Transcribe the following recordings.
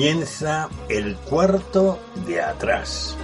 Comienza el cuarto de atrás.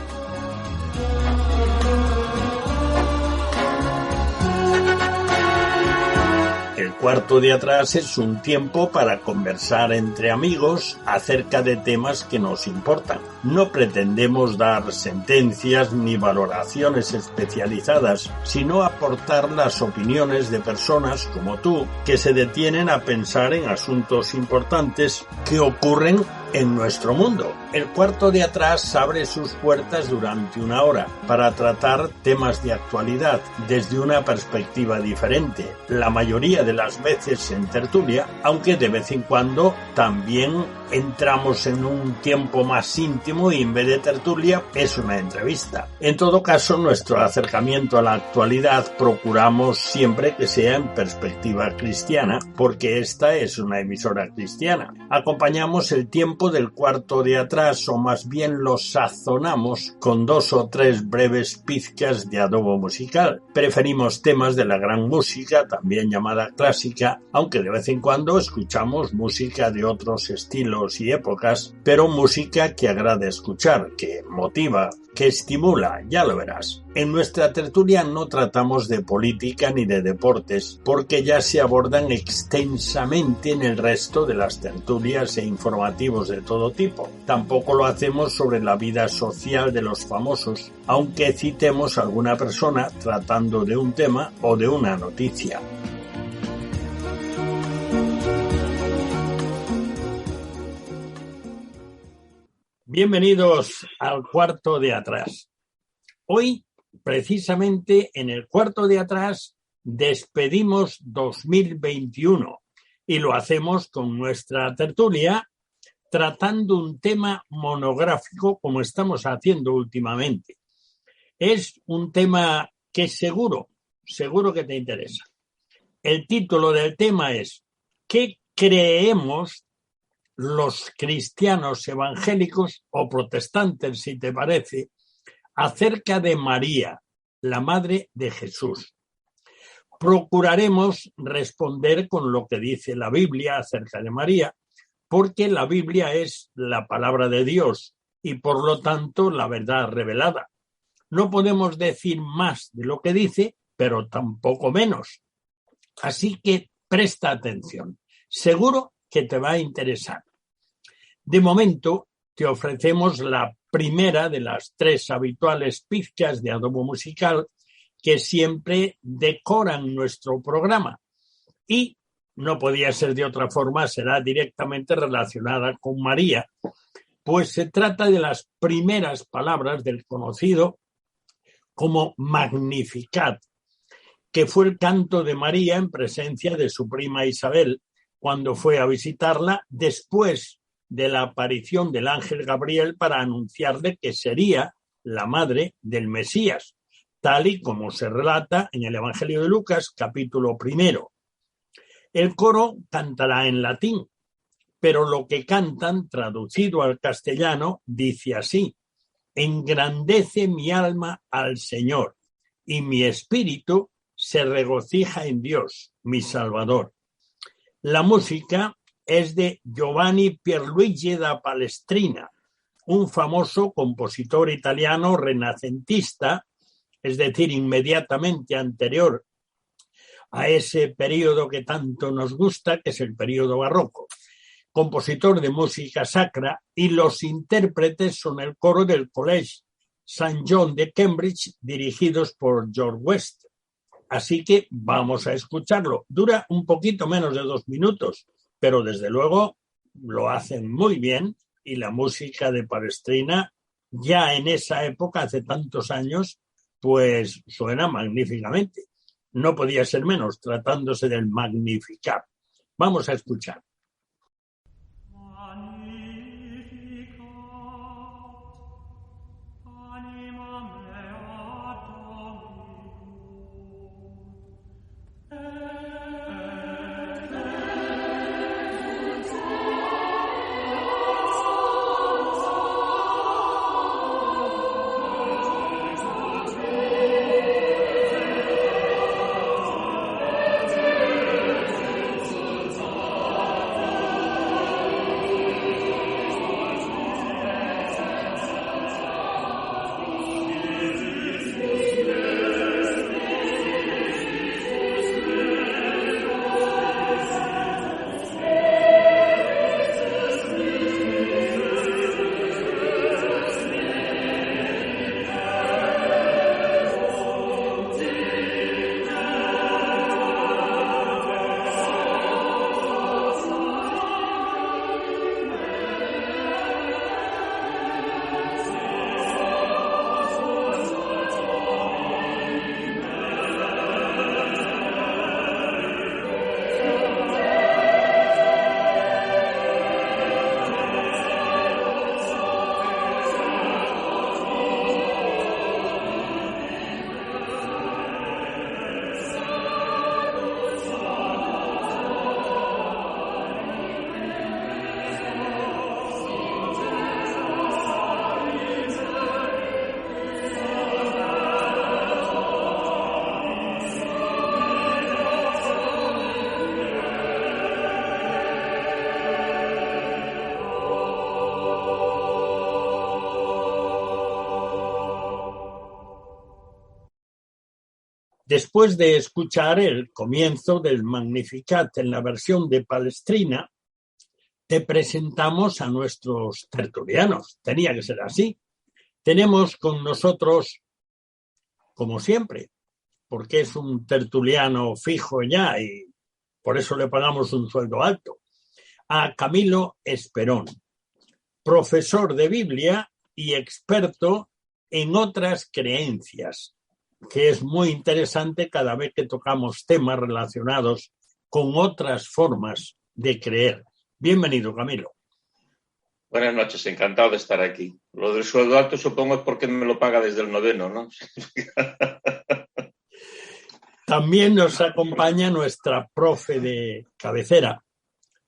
El cuarto de atrás es un tiempo para conversar entre amigos acerca de temas que nos importan. No pretendemos dar sentencias ni valoraciones especializadas, sino aportar las opiniones de personas como tú que se detienen a pensar en asuntos importantes que ocurren en nuestro mundo. El cuarto de atrás abre sus puertas durante una hora para tratar temas de actualidad desde una perspectiva diferente, la mayoría de las veces en tertulia, aunque de vez en cuando también entramos en un tiempo más íntimo y en vez de tertulia es una entrevista. En todo caso, nuestro acercamiento a la actualidad procuramos siempre que sea en perspectiva cristiana, porque esta es una emisora cristiana. Acompañamos el tiempo del cuarto de atrás, o más bien lo sazonamos con 2 o 3 breves pizcas de adobo musical. Preferimos temas de la gran música, también llamada clásica, aunque de vez en cuando escuchamos música de otros estilos y épocas, pero música que agrada escuchar, que motiva, que estimula, ya lo verás. En nuestra tertulia no tratamos de política ni de deportes, porque ya se abordan extensamente en el resto de las tertulias e informativos de todo tipo. Tampoco lo hacemos sobre la vida social de los famosos, aunque citemos a alguna persona tratando de un tema o de una noticia. Bienvenidos al cuarto de atrás. Hoy, precisamente en el cuarto de atrás, despedimos 2021 y lo hacemos con nuestra tertulia tratando un tema monográfico como estamos haciendo últimamente. Es un tema que seguro que te interesa. El título del tema es ¿qué creemos los cristianos evangélicos o protestantes, si te parece, acerca de María, la madre de Jesús? Procuraremos responder con lo que dice la Biblia acerca de María, porque la Biblia es la palabra de Dios y por lo tanto la verdad revelada. No podemos decir más de lo que dice, pero tampoco menos. Así que presta atención. Seguro que te va a interesar. De momento, te ofrecemos la primera de las 3 habituales pizcas de adobo musical que siempre decoran nuestro programa. Y no podía ser de otra forma, será directamente relacionada con María, pues se trata de las primeras palabras del conocido como Magnificat, que fue el canto de María en presencia de su prima Isabel cuando fue a visitarla después de la aparición del ángel Gabriel para anunciarle que sería la madre del Mesías, tal y como se relata en el Evangelio de Lucas, capítulo 1. El coro cantará en latín, pero lo que cantan, traducido al castellano, dice así: engrandece mi alma al Señor, y mi espíritu se regocija en Dios, mi Salvador. La música es de Giovanni Pierluigi da Palestrina, un famoso compositor italiano renacentista, es decir, inmediatamente anterior a ese periodo que tanto nos gusta, que es el periodo barroco. Compositor de música sacra, y los intérpretes son el coro del College St. John de Cambridge, dirigidos por George West. Así que vamos a escucharlo. Dura un poquito menos de 2 minutos, pero desde luego lo hacen muy bien, y la música de Palestrina ya en esa época, hace tantos años, pues suena magníficamente. No podía ser menos, tratándose del Magnificat. Vamos a escuchar. Después de escuchar el comienzo del Magnificat en la versión de Palestrina, te presentamos a nuestros tertulianos. Tenía que ser así. Tenemos con nosotros, como siempre, porque es un tertuliano fijo ya y por eso le pagamos un sueldo alto, a Camilo Esperón, profesor de Biblia y experto en otras creencias, que es muy interesante cada vez que tocamos temas relacionados con otras formas de creer. Bienvenido, Camilo. Buenas noches, encantado de estar aquí. Lo del sueldo alto supongo es porque me lo paga desde el noveno, ¿no? También nos acompaña nuestra profe de cabecera,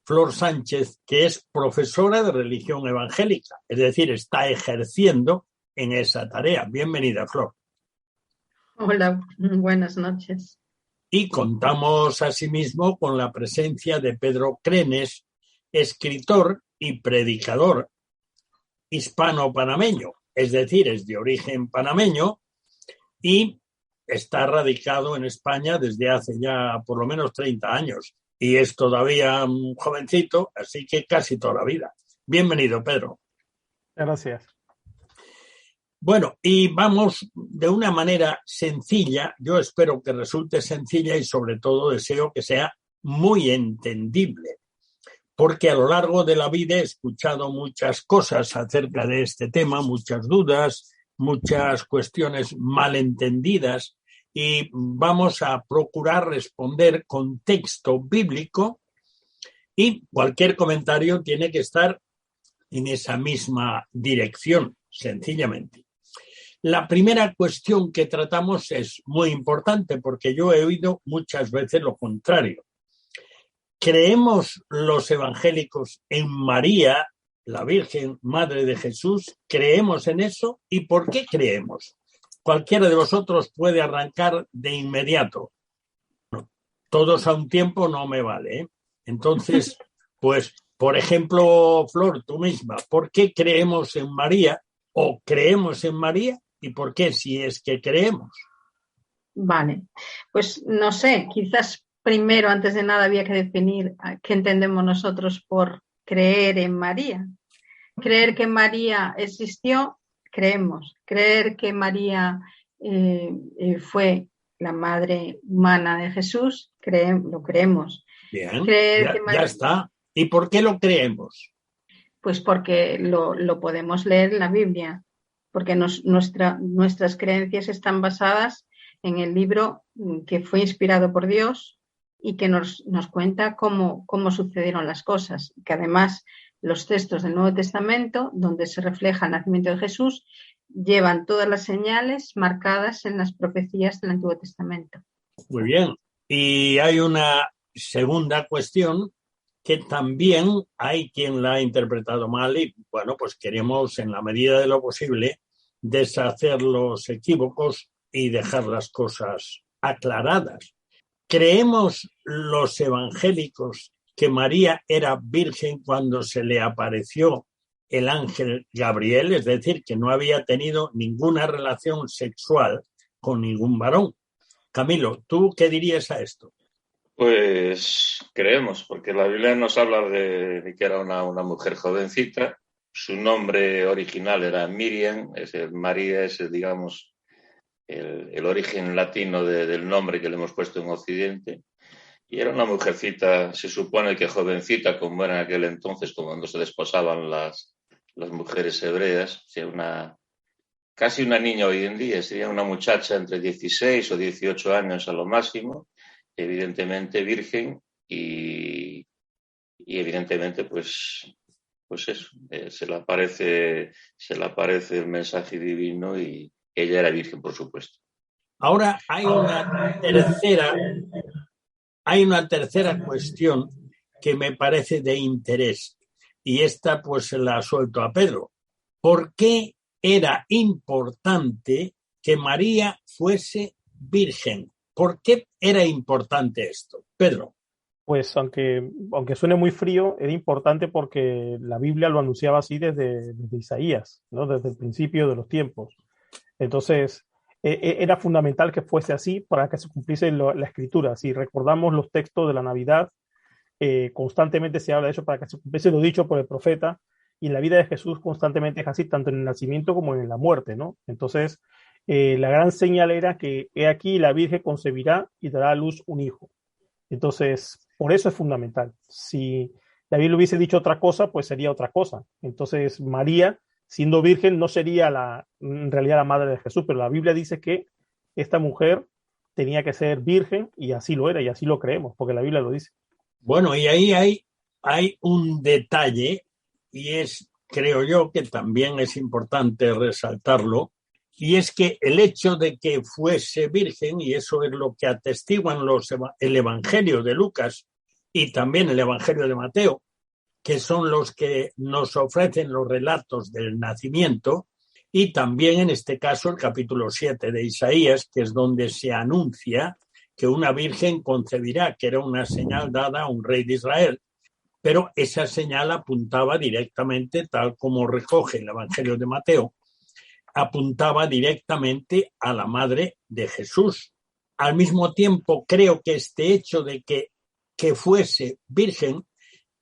Flor Sánchez, que es profesora de religión evangélica, es decir, está ejerciendo en esa tarea. Bienvenida, Flor. Hola, buenas noches. Y contamos asimismo con la presencia de Pedro Crenes, escritor y predicador hispano-panameño, es decir, es de origen panameño y está radicado en España desde hace ya por lo menos 30 años y es todavía un jovencito, así que casi toda la vida. Bienvenido, Pedro. Gracias. Bueno, y vamos de una manera sencilla, yo espero que resulte sencilla y sobre todo deseo que sea muy entendible, porque a lo largo de la vida he escuchado muchas cosas acerca de este tema, muchas dudas, muchas cuestiones malentendidas y vamos a procurar responder con texto bíblico y cualquier comentario tiene que estar en esa misma dirección, sencillamente. La primera cuestión que tratamos es muy importante porque yo he oído muchas veces lo contrario. ¿Creemos los evangélicos en María, la Virgen Madre de Jesús? ¿Creemos en eso? ¿Y por qué creemos? Cualquiera de vosotros puede arrancar de inmediato. Todos a un tiempo no me vale, ¿eh? Entonces, pues, por ejemplo, Flor, tú misma, ¿por qué creemos en María o creemos en María? ¿Y por qué si es que creemos? Vale, pues no sé, quizás primero, antes de nada, había que definir qué entendemos nosotros por creer en María. Creer que María existió, creemos. Creer que María fue la madre humana de Jesús, lo creemos. Bien, ya está. ¿Y por qué lo creemos? Pues porque lo podemos leer en la Biblia, porque nuestras creencias están basadas en el libro que fue inspirado por Dios y que nos cuenta cómo sucedieron las cosas, que además los textos del Nuevo Testamento, donde se refleja el nacimiento de Jesús, llevan todas las señales marcadas en las profecías del Antiguo Testamento. Muy bien. Y hay una segunda cuestión que también hay quien la ha interpretado mal y, bueno, pues queremos en la medida de lo posible deshacer los equívocos y dejar las cosas aclaradas. ¿Creemos los evangélicos que María era virgen cuando se le apareció el ángel Gabriel? Es decir, que no había tenido ninguna relación sexual con ningún varón. Camilo, ¿tú qué dirías a esto? Pues creemos, porque la Biblia nos habla de que era una mujer jovencita. Su nombre original era Miriam, María es, digamos, el origen latino del nombre que le hemos puesto en Occidente. Y era una mujercita, se supone que jovencita, como era en aquel entonces, como cuando se desposaban las mujeres hebreas. O sea, casi una niña hoy en día, sería una muchacha entre 16 o 18 años a lo máximo, evidentemente virgen y evidentemente pues eso, se le aparece el mensaje divino y ella era virgen, por supuesto. Ahora hay una tercera cuestión que me parece de interés y esta pues se la suelto a Pedro. ¿Por qué era importante que María fuese virgen? ¿Por qué era importante esto? Pedro. Pues aunque suene muy frío, era importante porque la Biblia lo anunciaba así desde Isaías, ¿no? Desde el principio de los tiempos. Entonces, era fundamental que fuese así para que se cumpliese la escritura. Si recordamos los textos de la Navidad, constantemente se habla de eso para que se cumpliese lo dicho por el profeta, y en la vida de Jesús constantemente es así, tanto en el nacimiento como en la muerte, ¿no? Entonces, la gran señal era que he aquí la Virgen concebirá y dará a luz un hijo. Entonces, por eso es fundamental. Si la Biblia hubiese dicho otra cosa, pues sería otra cosa. Entonces, María, siendo virgen, no sería en realidad la madre de Jesús, pero la Biblia dice que esta mujer tenía que ser virgen, y así lo era, y así lo creemos, porque la Biblia lo dice. Bueno, y ahí hay un detalle, y creo yo que también es importante resaltarlo, y es que el hecho de que fuese virgen, y eso es lo que atestiguan el Evangelio de Lucas y también el Evangelio de Mateo, que son los que nos ofrecen los relatos del nacimiento, y también en este caso el capítulo 7 de Isaías, que es donde se anuncia que una virgen concebirá, que era una señal dada a un rey de Israel, pero esa señal apuntaba directamente, tal como recoge el Evangelio de Mateo, apuntaba directamente a la madre de Jesús. Al mismo tiempo, creo que este hecho de que fuese virgen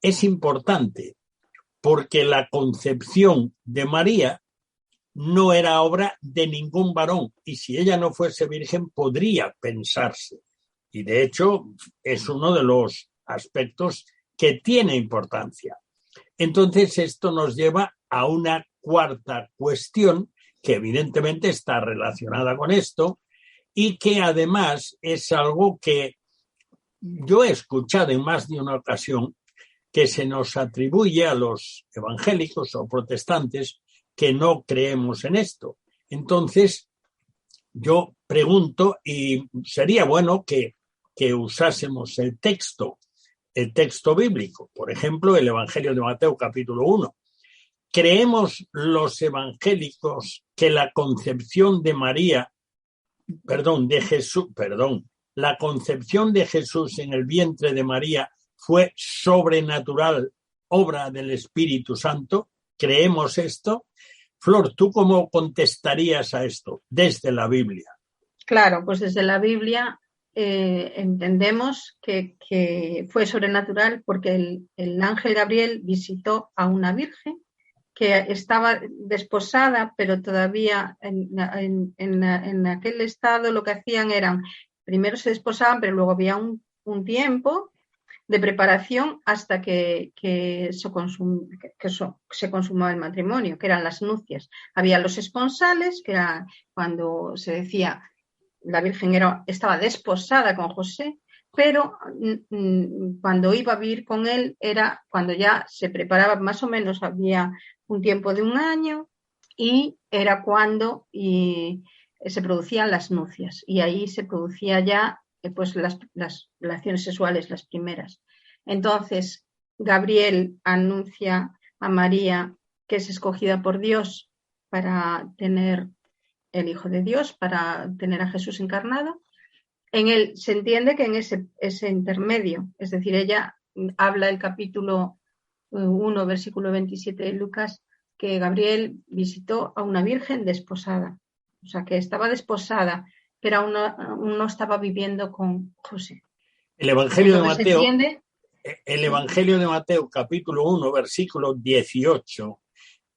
es importante, porque la concepción de María no era obra de ningún varón, y si ella no fuese virgen podría pensarse. Y de hecho es uno de los aspectos que tiene importancia. Entonces esto nos lleva a una cuarta cuestión que evidentemente está relacionada con esto y que además es algo que yo he escuchado en más de una ocasión, que se nos atribuye a los evangélicos o protestantes que no creemos en esto. Entonces, yo pregunto, y sería bueno que usásemos el texto bíblico, por ejemplo, el Evangelio de Mateo capítulo 1. ¿Creemos los evangélicos que la concepción de la concepción de Jesús en el vientre de María fue sobrenatural, obra del Espíritu Santo? ¿Creemos esto? Flor, ¿tú cómo contestarías a esto desde la Biblia? Claro, pues desde la Biblia entendemos que fue sobrenatural porque el ángel Gabriel visitó a una virgen que estaba desposada, pero todavía en aquel estado lo que hacían eran, primero se desposaban, pero luego había un tiempo de preparación hasta que se consumaba el matrimonio, que eran las nupcias. Había los esponsales, que era cuando se decía la Virgen estaba desposada con José, pero cuando iba a vivir con él era cuando ya se preparaba, más o menos había un tiempo de un año, y era cuando se producían las nupcias, y ahí se producía ya pues las relaciones sexuales, las primeras. Entonces, Gabriel anuncia a María que es escogida por Dios para tener el Hijo de Dios, para tener a Jesús encarnado. En él se entiende que en ese intermedio, es decir, ella habla el capítulo 1, versículo 27 de Lucas, que Gabriel visitó a una virgen desposada, o sea, que estaba desposada, pero aún no estaba viviendo con José. El Evangelio de Mateo, capítulo 1, versículo 18,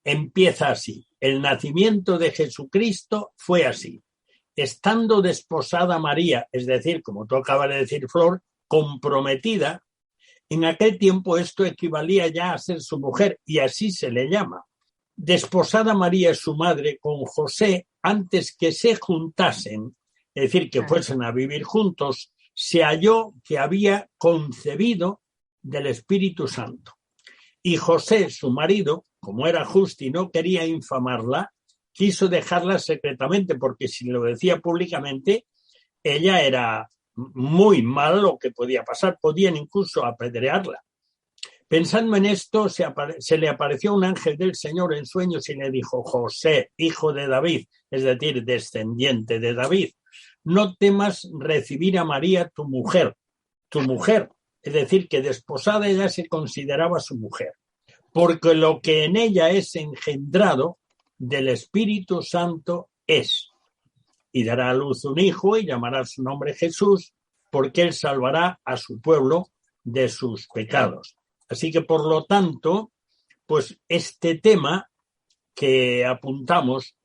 empieza así. El nacimiento de Jesucristo fue así. Estando desposada María, es decir, como tú acabas de decir, Flor, comprometida, en aquel tiempo esto equivalía ya a ser su mujer, y así se le llama. Desposada María, su madre, con José, antes que se juntasen, es decir, que fuesen a vivir juntos, se halló que había concebido del Espíritu Santo. Y José, su marido, como era justo y no quería infamarla, quiso dejarla secretamente, porque si lo decía públicamente, ella era muy mal lo que podía pasar, podían incluso apedrearla. Pensando en esto, se le apareció un ángel del Señor en sueños y le dijo: José, hijo de David, es decir, descendiente de David, no temas recibir a María tu mujer, es decir, que desposada ella se consideraba su mujer, porque lo que en ella es engendrado del Espíritu Santo es. y dará a luz un hijo y llamará su nombre Jesús, porque él salvará a su pueblo de sus pecados. Así que, por lo tanto, pues este tema que apuntamos,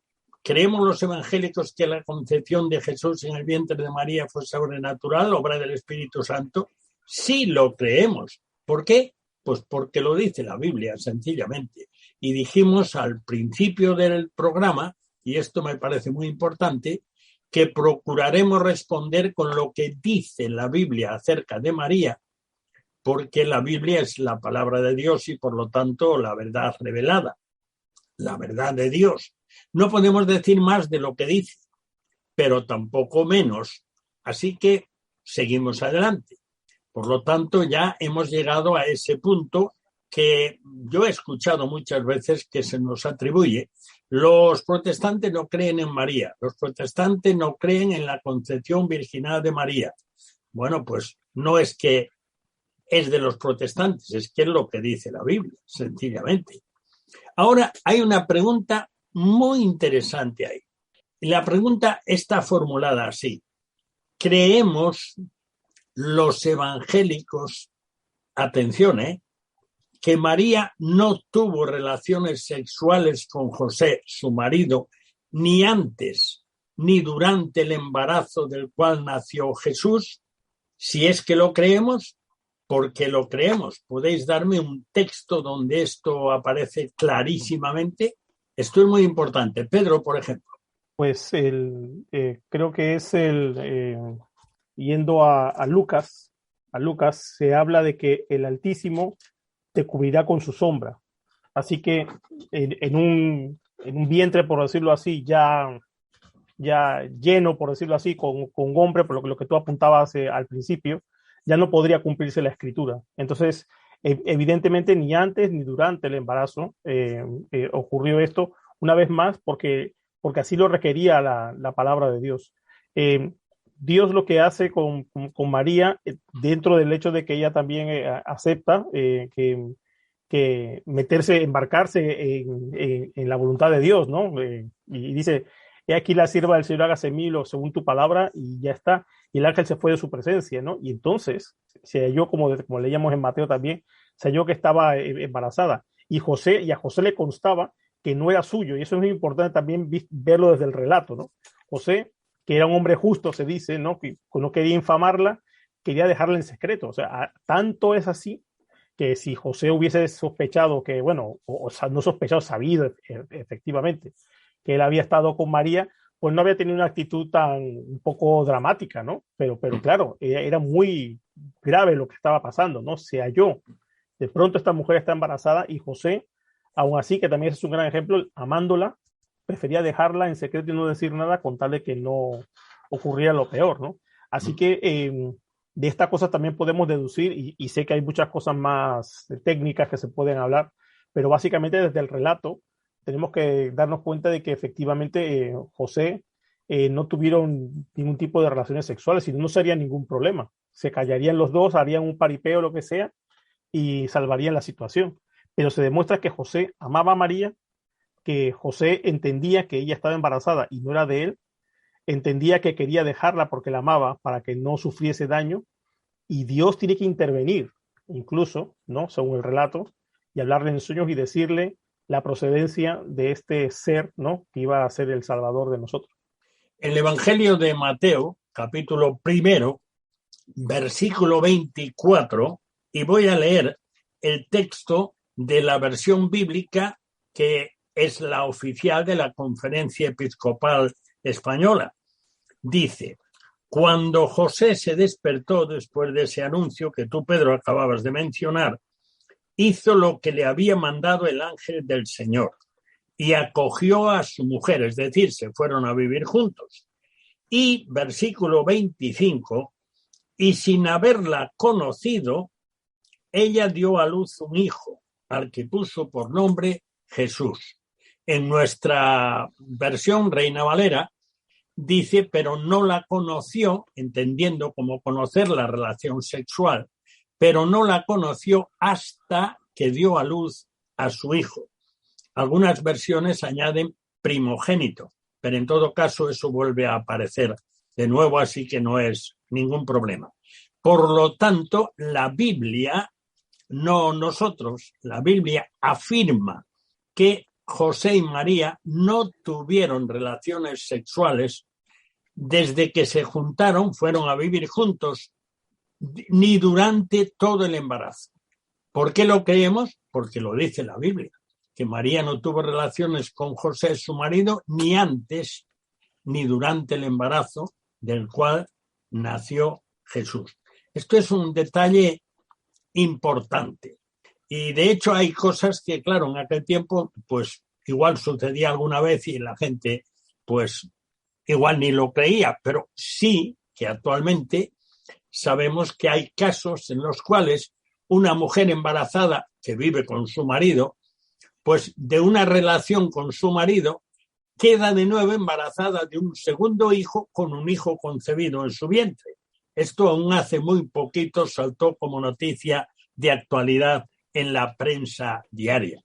¿creemos los evangélicos que la concepción de Jesús en el vientre de María fue sobrenatural, obra del Espíritu Santo? Sí lo creemos. ¿Por qué? Pues porque lo dice la Biblia, sencillamente. Y dijimos al principio del programa, y esto me parece muy importante, que procuraremos responder con lo que dice la Biblia acerca de María, porque la Biblia es la palabra de Dios y por lo tanto la verdad revelada, la verdad de Dios. No podemos decir más de lo que dice, pero tampoco menos. Así que seguimos adelante. Por lo tanto, ya hemos llegado a ese punto que yo he escuchado muchas veces que se nos atribuye. Los protestantes no creen en María, los protestantes no creen en la concepción virginal de María. Bueno, pues no es que es de los protestantes, es que es lo que dice la Biblia, sencillamente. Ahora hay una pregunta muy interesante ahí. La pregunta está formulada así. ¿Creemos los evangélicos, atención, que María no tuvo relaciones sexuales con José, su marido, ni antes ni durante el embarazo del cual nació Jesús? Si es que lo creemos, porque lo creemos. ¿Podéis darme un texto donde esto aparece clarísimamente? Esto es muy importante. Pedro, por ejemplo. Pues creo que es yendo a Lucas, se habla de que el Altísimo te cubrirá con su sombra. Así que en un vientre, por decirlo así, ya lleno, por decirlo así, con hombre, por lo que tú apuntabas al principio, ya no podría cumplirse la escritura. Entonces, evidentemente, ni antes ni durante el embarazo ocurrió esto, una vez más, porque así lo requería la palabra de Dios. Dios lo que hace con María, dentro del hecho de que ella también acepta que embarcarse en la voluntad de Dios, ¿no? Y dice, he aquí la sierva del Señor, hágase en mí según tu palabra, y ya está. Y el ángel se fue de su presencia, ¿no? Y entonces se halló, como leíamos en Mateo también, se halló que estaba embarazada. Y a José le constaba que no era suyo, y eso es muy importante también verlo desde el relato, ¿no? José, que era un hombre justo, se dice, ¿no? Que no quería infamarla, quería dejarla en secreto. O sea, tanto es así que si José hubiese sospechado que, bueno, o sea, no sospechado, sabido efectivamente que él había estado con María, pues no había tenido una actitud tan un poco dramática, ¿no? Pero claro, era muy grave lo que estaba pasando, ¿no? Se halló. De pronto esta mujer está embarazada y José, aún así, que también es un gran ejemplo, amándola, prefería dejarla en secreto y no decir nada con tal de que no ocurriera lo peor, ¿no? Así que de esta cosa también podemos deducir, y sé que hay muchas cosas más técnicas que se pueden hablar, pero básicamente desde el relato tenemos que darnos cuenta de que efectivamente José no tuvieron ningún tipo de relaciones sexuales y no sería ningún problema. Se callarían los dos, harían un paripeo, lo que sea, y salvarían la situación. Pero se demuestra que José amaba a María, que José entendía que ella estaba embarazada y no era de él, entendía que quería dejarla porque la amaba para que no sufriese daño, y Dios tiene que intervenir, incluso, ¿no? Según el relato, y hablarle en sueños y decirle la procedencia de este ser, ¿no? Que iba a ser el Salvador de nosotros. El Evangelio de Mateo, capítulo 1, versículo 24, y voy a leer el texto de la versión bíblica que es la oficial de la Conferencia Episcopal Española. Dice: cuando José se despertó después de ese anuncio que tú, Pedro, acababas de mencionar, hizo lo que le había mandado el ángel del Señor y acogió a su mujer, es decir, se fueron a vivir juntos. Y versículo 25, y sin haberla conocido, ella dio a luz un hijo, al que puso por nombre Jesús. En nuestra versión Reina Valera dice, pero no la conoció, entendiendo como conocer la relación sexual, pero no la conoció hasta que dio a luz a su hijo. Algunas versiones añaden primogénito. pero en todo caso eso vuelve a aparecer de nuevo, así que no es ningún problema. Por lo tanto, la Biblia, no nosotros, la Biblia afirma que José y María no tuvieron relaciones sexuales desde que se juntaron, fueron a vivir juntos, ni durante todo el embarazo. ¿Por qué lo creemos? Porque lo dice la Biblia, que María no tuvo relaciones con José, su marido, ni antes ni durante el embarazo del cual nació Jesús. Esto es un detalle importante. Y de hecho hay cosas que, claro, en aquel tiempo, pues igual sucedía alguna vez y la gente, pues igual ni lo creía, pero sí que actualmente sabemos que hay casos en los cuales una mujer embarazada que vive con su marido, pues de una relación con su marido, queda de nuevo embarazada de un segundo hijo con un hijo concebido en su vientre. Esto aún hace muy poquito saltó como noticia de actualidad en la prensa diaria.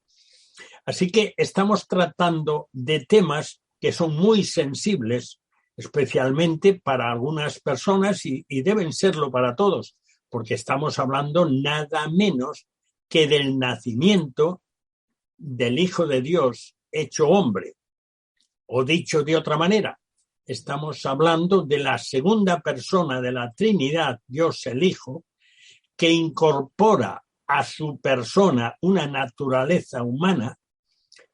Así que estamos tratando de temas que son muy sensibles, especialmente para algunas personas y deben serlo para todos, porque estamos hablando nada menos que del nacimiento del Hijo de Dios hecho hombre. O dicho de otra manera, estamos hablando de la segunda persona de la Trinidad, Dios el Hijo, que incorpora a su persona una naturaleza humana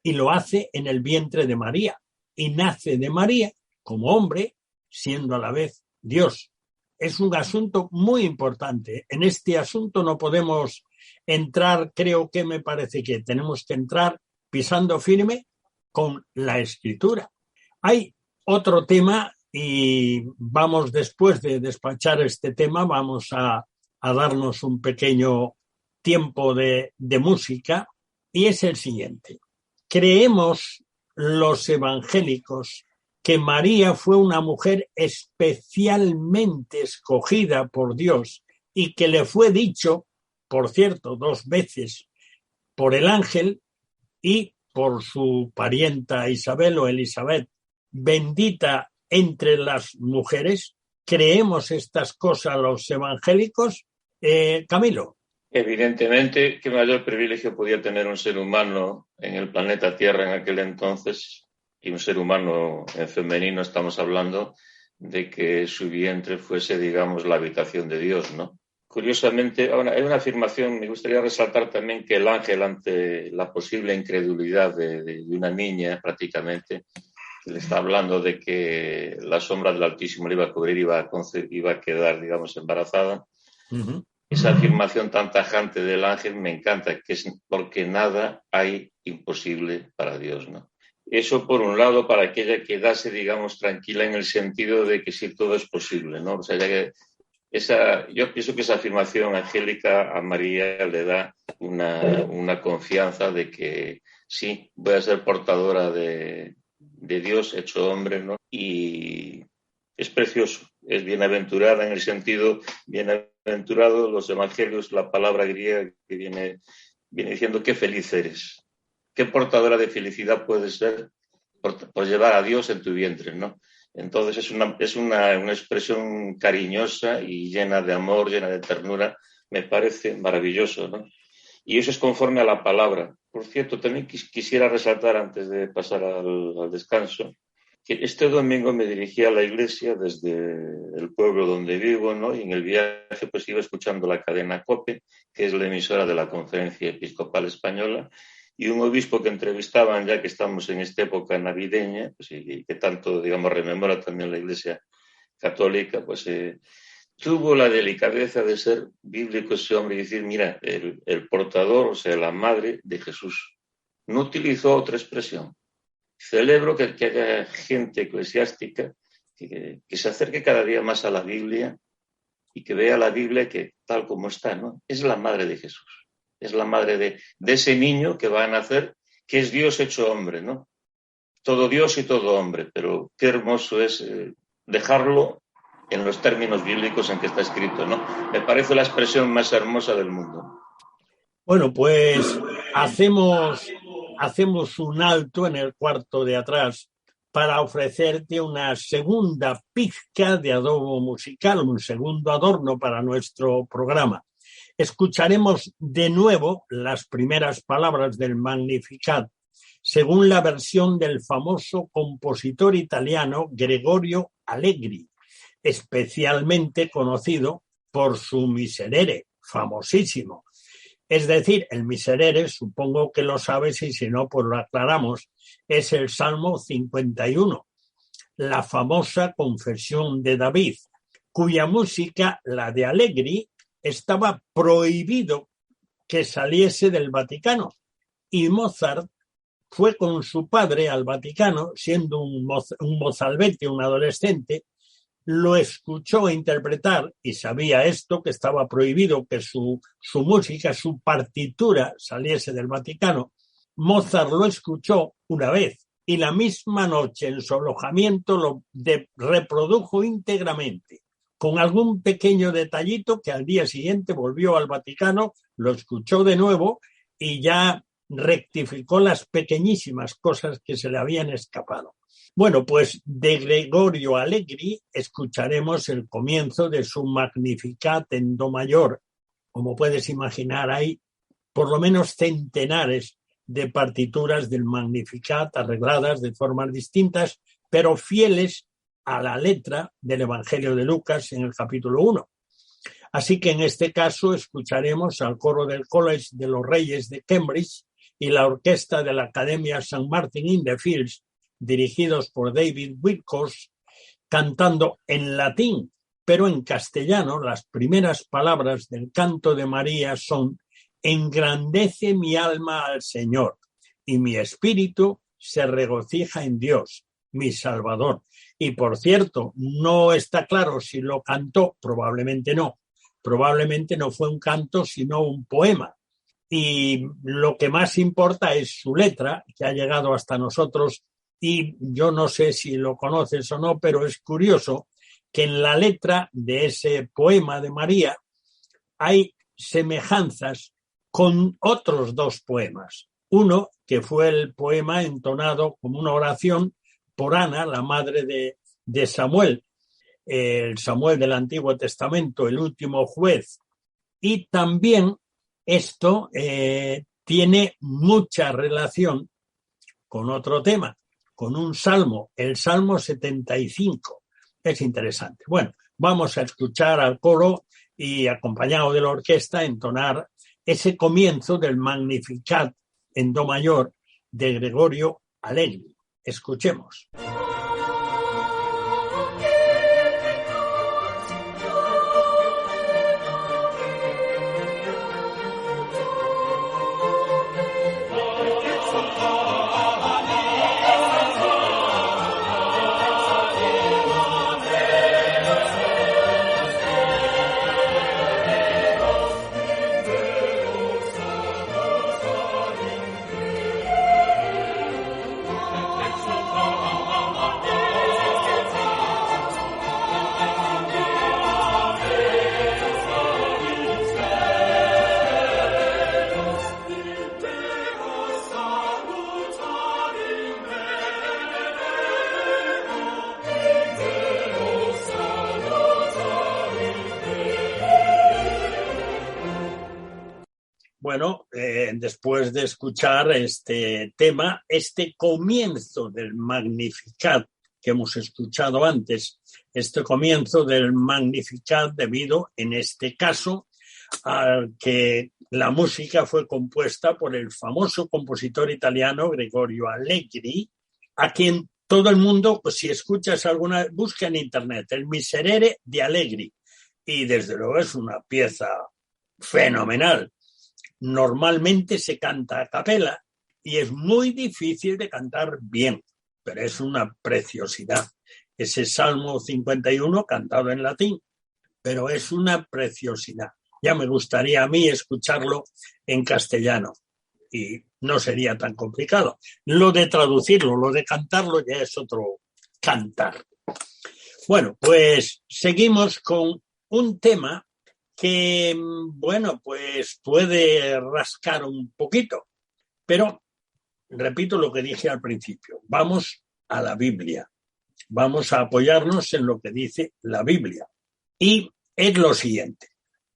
y lo hace en el vientre de María. Y nace de María como hombre, siendo a la vez Dios. Es un asunto muy importante. En este asunto no podemos entrar, creo que me parece que tenemos que entrar pisando firme con la Escritura. Hay otro tema y vamos, después de despachar este tema, vamos a darnos un pequeño tiempo de música y es el siguiente. Creemos los evangélicos que María fue una mujer especialmente escogida por Dios y que le fue dicho, por cierto, 2 veces por el ángel y por su parienta Isabel o Elizabeth, bendita entre las mujeres. ¿Creemos estas cosas los evangélicos? Camilo. Evidentemente, ¿qué mayor privilegio podía tener un ser humano en el planeta Tierra en aquel entonces? Y un ser humano en femenino, estamos hablando de que su vientre fuese, digamos, la habitación de Dios, ¿no? Curiosamente, hay una afirmación, me gustaría resaltar también que el ángel, ante la posible incredulidad de una niña prácticamente, le está hablando de que la sombra del Altísimo le iba a cubrir, iba a quedar, digamos, embarazada. Uh-huh. Esa afirmación tan tajante del ángel me encanta, que es porque nada hay imposible para Dios, ¿no? Eso, por un lado, para que ella quedase, digamos, tranquila en el sentido de que sí, todo es posible, ¿no? O sea, yo pienso que esa afirmación angélica a María le da una confianza de que sí, voy a ser portadora de Dios hecho hombre, ¿no? Y es precioso, es bienaventurada en el sentido, bienaventurado, los evangelios, la palabra griega que viene diciendo qué feliz eres. ¿Qué portadora de felicidad puedes ser por llevar a Dios en tu vientre, ¿no? Entonces es una expresión cariñosa y llena de amor, llena de ternura. Me parece maravilloso, ¿no? Y eso es conforme a la palabra. Por cierto, también quisiera resaltar antes de pasar al descanso que este domingo me dirigí a la iglesia desde el pueblo donde vivo, ¿no? Y en el viaje pues iba escuchando la cadena COPE, que es la emisora de la Conferencia Episcopal Española, y un obispo que entrevistaban, ya que estamos en esta época navideña, pues, y que tanto, digamos, rememora también la Iglesia Católica, pues tuvo la delicadeza de ser bíblico ese hombre y decir, mira, el portador, o sea, la madre de Jesús. No utilizó otra expresión. Celebro que haya gente eclesiástica que se acerque cada día más a la Biblia y que vea la Biblia que tal como está, ¿no? Es la madre de Jesús. Es la madre de ese niño que va a nacer, que es Dios hecho hombre, ¿no? Todo Dios y todo hombre, pero qué hermoso es dejarlo en los términos bíblicos en que está escrito, ¿no? Me parece la expresión más hermosa del mundo. Bueno, pues hacemos un alto en el cuarto de atrás para ofrecerte una segunda pizca de adobo musical, un segundo adorno para nuestro programa. Escucharemos de nuevo las primeras palabras del Magnificat, según la versión del famoso compositor italiano Gregorio Allegri, especialmente conocido por su Miserere, famosísimo. Es decir, el Miserere, supongo que lo sabes y si no, pues lo aclaramos, es el Salmo 51, la famosa confesión de David, cuya música, la de Allegri, estaba prohibido que saliese del Vaticano. Y Mozart fue con su padre al Vaticano, siendo un mozalbete, un adolescente, lo escuchó interpretar y sabía esto, que estaba prohibido que su música, su partitura saliese del Vaticano. Mozart lo escuchó una vez y la misma noche en su alojamiento lo reprodujo íntegramente, con algún pequeño detallito que al día siguiente volvió al Vaticano, lo escuchó de nuevo y ya rectificó las pequeñísimas cosas que se le habían escapado. Bueno, pues de Gregorio Allegri escucharemos el comienzo de su Magnificat en do mayor. Como puedes imaginar, hay por lo menos centenares de partituras del Magnificat arregladas de formas distintas, pero fieles a la letra del Evangelio de Lucas en el capítulo 1. Así que en este caso escucharemos al coro del College de los Reyes de Cambridge y la orquesta de la Academia St. Martin in the Fields, dirigidos por David Wilcox, cantando en latín, pero en castellano. Las primeras palabras del canto de María son: engrandece mi alma al Señor, y mi espíritu se regocija en Dios, mi Salvador. Y por cierto, no está claro si lo cantó, probablemente no. Probablemente no fue un canto, sino un poema. Y lo que más importa es su letra, que ha llegado hasta nosotros. Y yo no sé si lo conoces o no, pero es curioso que en la letra de ese poema de María hay semejanzas con otros dos poemas. Uno, que fue el poema entonado como una oración por Ana, la madre de Samuel, el Samuel del Antiguo Testamento, el último juez. Y también esto tiene mucha relación con otro tema, con un salmo, el Salmo 75. Es interesante. Bueno, vamos a escuchar al coro y, acompañado de la orquesta, entonar ese comienzo del Magnificat en do mayor de Gregorio Allegri. Escuchemos. Bueno, después de escuchar este tema, este comienzo del Magnificat que hemos escuchado antes, este comienzo del Magnificat debido, en este caso, a que la música fue compuesta por el famoso compositor italiano Gregorio Allegri, a quien todo el mundo, pues si escuchas alguna, busca en internet el Miserere de Allegri, y desde luego es una pieza fenomenal. Normalmente se canta a capela y es muy difícil de cantar bien, pero es una preciosidad. Ese Salmo 51 cantado en latín, pero es una preciosidad. Ya me gustaría a mí escucharlo en castellano y no sería tan complicado. Lo de traducirlo, lo de cantarlo ya es otro cantar. Bueno, pues seguimos con un tema que, bueno, pues puede rascar un poquito, pero repito lo que dije al principio, vamos a la Biblia. Vamos a apoyarnos en lo que dice la Biblia. Y es lo siguiente.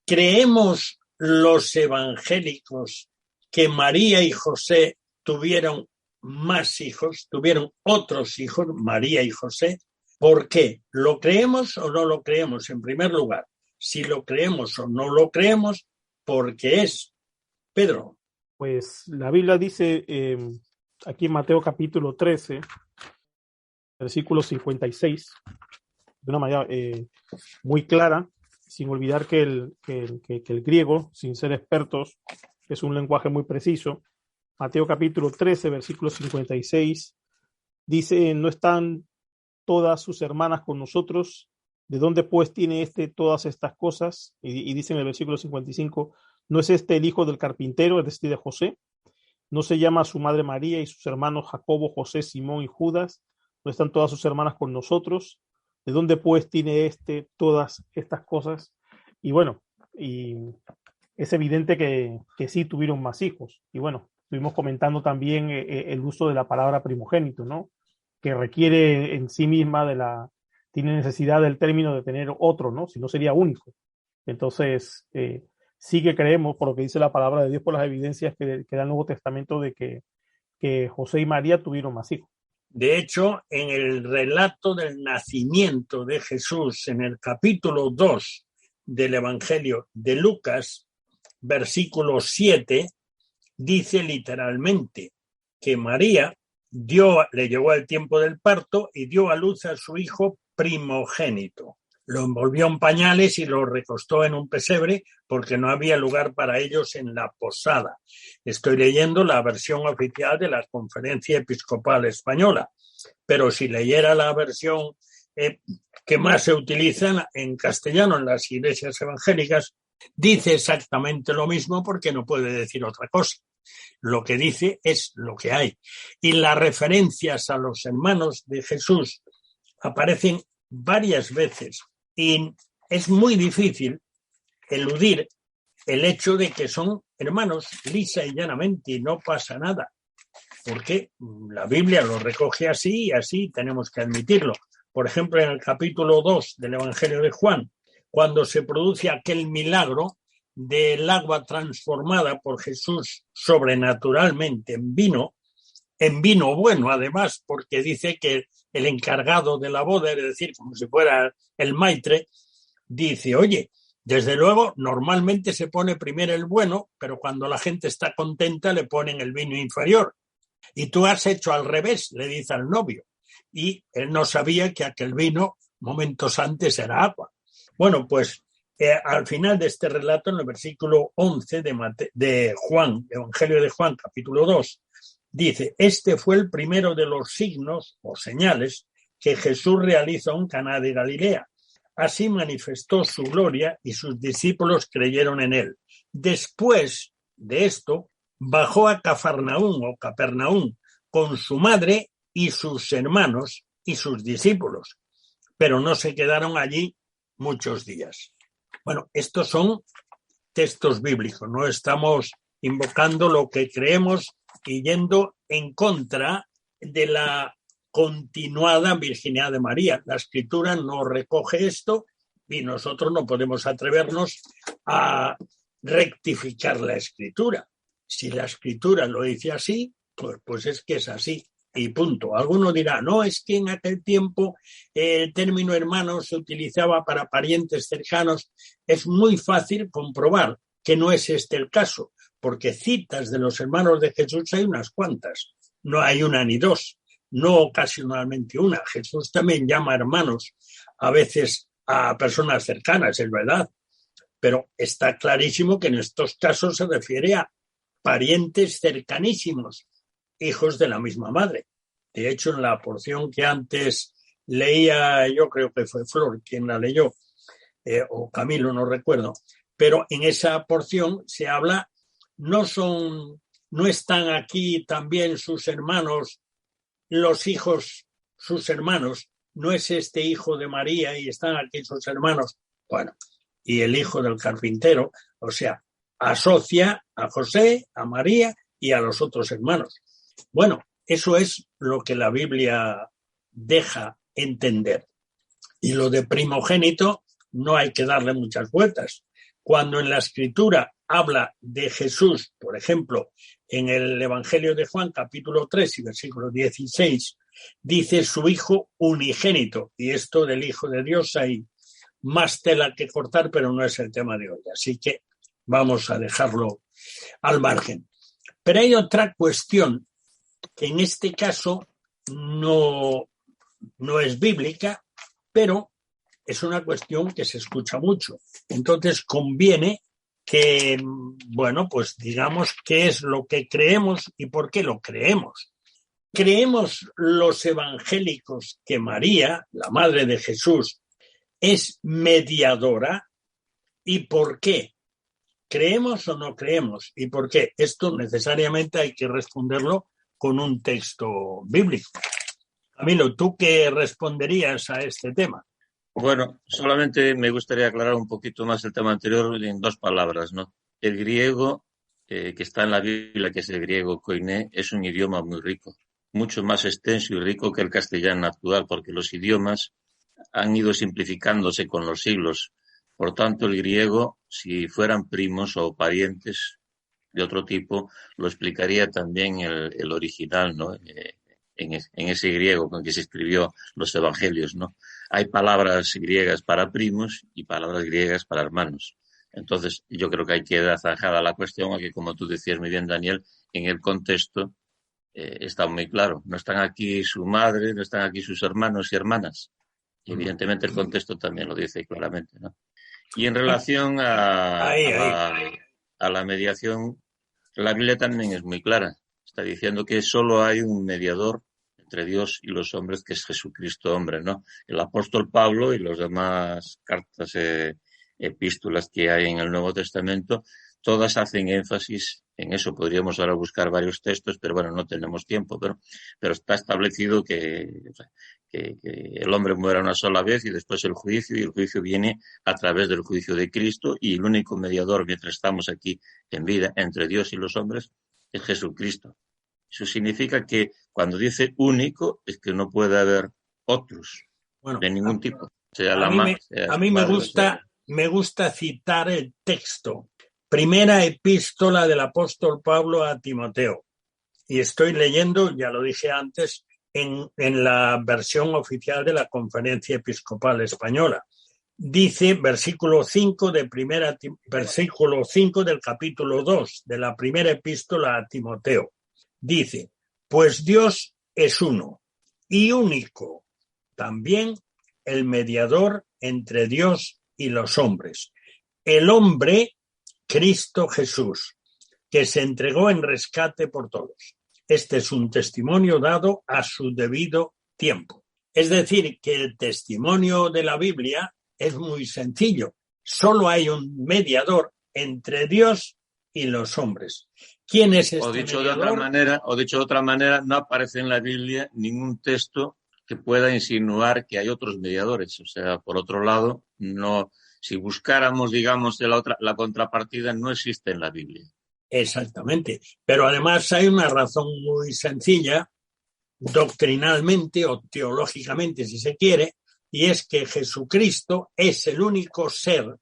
¿Creemos los evangélicos que María y José tuvieron más hijos, tuvieron otros hijos, María y José? ¿Por qué? ¿Lo creemos o no lo creemos? En primer lugar, si lo creemos o no lo creemos, ¿por qué es? Pedro. Pues la Biblia dice aquí en Mateo capítulo 13, versículo 56, de una manera muy clara, sin olvidar que el griego, sin ser expertos, es un lenguaje muy preciso. Mateo capítulo 13, versículo 56, dice, ¿no están todas sus hermanas con nosotros? ¿De dónde pues tiene todas estas cosas? Y dice en el versículo 55, ¿no es este el hijo del carpintero, es decir, de José? ¿No se llama su madre María y sus hermanos Jacobo, José, Simón y Judas? ¿No están todas sus hermanas con nosotros? ¿De dónde pues tiene todas estas cosas? Y bueno, y es evidente que sí tuvieron más hijos. Y bueno, estuvimos comentando también el uso de la palabra primogénito, ¿no? Que requiere en sí misma tiene necesidad del término de tener otro, ¿no? Si no sería único. Entonces, sí que creemos, por lo que dice la palabra de Dios, por las evidencias que da el Nuevo Testamento, de que José y María tuvieron más hijos. De hecho, en el relato del nacimiento de Jesús, en el capítulo 2 del Evangelio de Lucas, versículo 7, dice literalmente que María le llegó el tiempo del parto y dio a luz a su hijo primogénito. Lo envolvió en pañales y lo recostó en un pesebre porque no había lugar para ellos en la posada. Estoy leyendo la versión oficial de la Conferencia Episcopal Española, pero si leyera la versión que más se utiliza en castellano en las iglesias evangélicas, dice exactamente lo mismo porque no puede decir otra cosa. Lo que dice es lo que hay. Y las referencias a los hermanos de Jesús aparecen varias veces. Y es muy difícil eludir el hecho de que son hermanos lisa y llanamente y no pasa nada, porque la Biblia lo recoge así y así tenemos que admitirlo. Por ejemplo, en el capítulo 2 del Evangelio de Juan, cuando se produce aquel milagro del agua transformada por Jesús sobrenaturalmente en vino bueno además, porque dice que el encargado de la boda, es decir, como si fuera el maitre, dice, oye, desde luego normalmente se pone primero el bueno, pero cuando la gente está contenta le ponen el vino inferior. Y tú has hecho al revés, le dice al novio. Y él no sabía que aquel vino momentos antes era agua. Bueno, pues al final de este relato, en el versículo 11 de Juan, Evangelio de Juan, capítulo 2, dice, este fue el primero de los signos o señales que Jesús realizó en Caná de Galilea. Así manifestó su gloria y sus discípulos creyeron en él. Después de esto, bajó a Capernaum con su madre y sus hermanos y sus discípulos, pero no se quedaron allí muchos días. Bueno, estos son textos bíblicos, no estamos invocando lo que creemos y yendo en contra de la continuada virginidad de María. La Escritura no recoge esto y nosotros no podemos atrevernos a rectificar la Escritura. Si la Escritura lo dice así, pues es que es así y punto. Alguno dirá, no, es que en aquel tiempo el término hermano se utilizaba para parientes cercanos. Es muy fácil comprobar que no es este el caso, porque citas de los hermanos de Jesús hay unas cuantas, no hay una ni dos, no ocasionalmente una. Jesús también llama hermanos a veces a personas cercanas, es verdad, pero está clarísimo que en estos casos se refiere a parientes cercanísimos, hijos de la misma madre. De hecho, en la porción que antes leía, yo creo que fue Flor quien la leyó, o Camilo, no recuerdo, pero en esa porción se habla, no están aquí también sus hermanos, los hijos, sus hermanos, no es este hijo de María y están aquí sus hermanos, bueno, y el hijo del carpintero, o sea, asocia a José, a María y a los otros hermanos. Bueno, eso es lo que la Biblia deja entender. Y lo de primogénito no hay que darle muchas vueltas. Cuando en la Escritura habla de Jesús, por ejemplo, en el Evangelio de Juan, capítulo 3 y versículo 16, dice su Hijo unigénito. Y esto del Hijo de Dios hay más tela que cortar, pero no es el tema de hoy. Así que vamos a dejarlo al margen. Pero hay otra cuestión que en este caso no es bíblica, pero es una cuestión que se escucha mucho. Entonces conviene que, bueno, pues digamos qué es lo que creemos y por qué lo creemos. Creemos los evangélicos que María, la madre de Jesús, es mediadora. ¿Y por qué? ¿Creemos o no creemos? ¿Y por qué? Esto necesariamente hay que responderlo con un texto bíblico. Camilo, ¿tú qué responderías a este tema? Bueno, solamente me gustaría aclarar un poquito más el tema anterior en 2 palabras, ¿no? El griego que está en la Biblia, que es el griego koiné, es un idioma muy rico, mucho más extenso y rico que el castellano actual, porque los idiomas han ido simplificándose con los siglos. Por tanto, el griego, si fueran primos o parientes de otro tipo, lo explicaría también el original, ¿no? En ese griego con que se escribió los evangelios, ¿no? Hay palabras griegas para primos y palabras griegas para hermanos. Entonces, yo creo que hay que dar zanjada la cuestión a que, como tú decías muy bien, Daniel, en el contexto está muy claro. No están aquí su madre, no están aquí sus hermanos y hermanas. Y evidentemente el contexto también lo dice claramente, ¿no? Y en relación a la mediación, la Biblia también es muy clara. Está diciendo que solo hay un mediador entre Dios y los hombres, que es Jesucristo hombre, ¿no? El apóstol Pablo y las demás cartas, epístolas que hay en el Nuevo Testamento, todas hacen énfasis en eso. Podríamos ahora buscar varios textos, pero bueno, no tenemos tiempo, pero está establecido que el hombre muera una sola vez y después el juicio, y el juicio viene a través del juicio de Cristo, y el único mediador mientras estamos aquí en vida entre Dios y los hombres es Jesucristo. Eso significa que cuando dice único es que no puede haber otros, de ningún tipo. A mí me gusta citar el texto. Primera epístola del apóstol Pablo a Timoteo. Y estoy leyendo, ya lo dije antes, en la versión oficial de la Conferencia Episcopal Española. Dice, versículo 5 del capítulo 2 de la primera epístola a Timoteo. Dice, pues Dios es uno y único, también el mediador entre Dios y los hombres. El hombre, Cristo Jesús, que se entregó en rescate por todos. Este es un testimonio dado a su debido tiempo. Es decir, que el testimonio de la Biblia es muy sencillo. Solo hay un mediador entre Dios y los hombres. ¿Quién es este mediador? O dicho de otra manera, no aparece en la Biblia ningún texto que pueda insinuar que hay otros mediadores. O sea, por otro lado, no, si buscáramos, digamos, la contrapartida, no existe en la Biblia. Exactamente. Pero además hay una razón muy sencilla, doctrinalmente o teológicamente, si se quiere, y es que Jesucristo es el único ser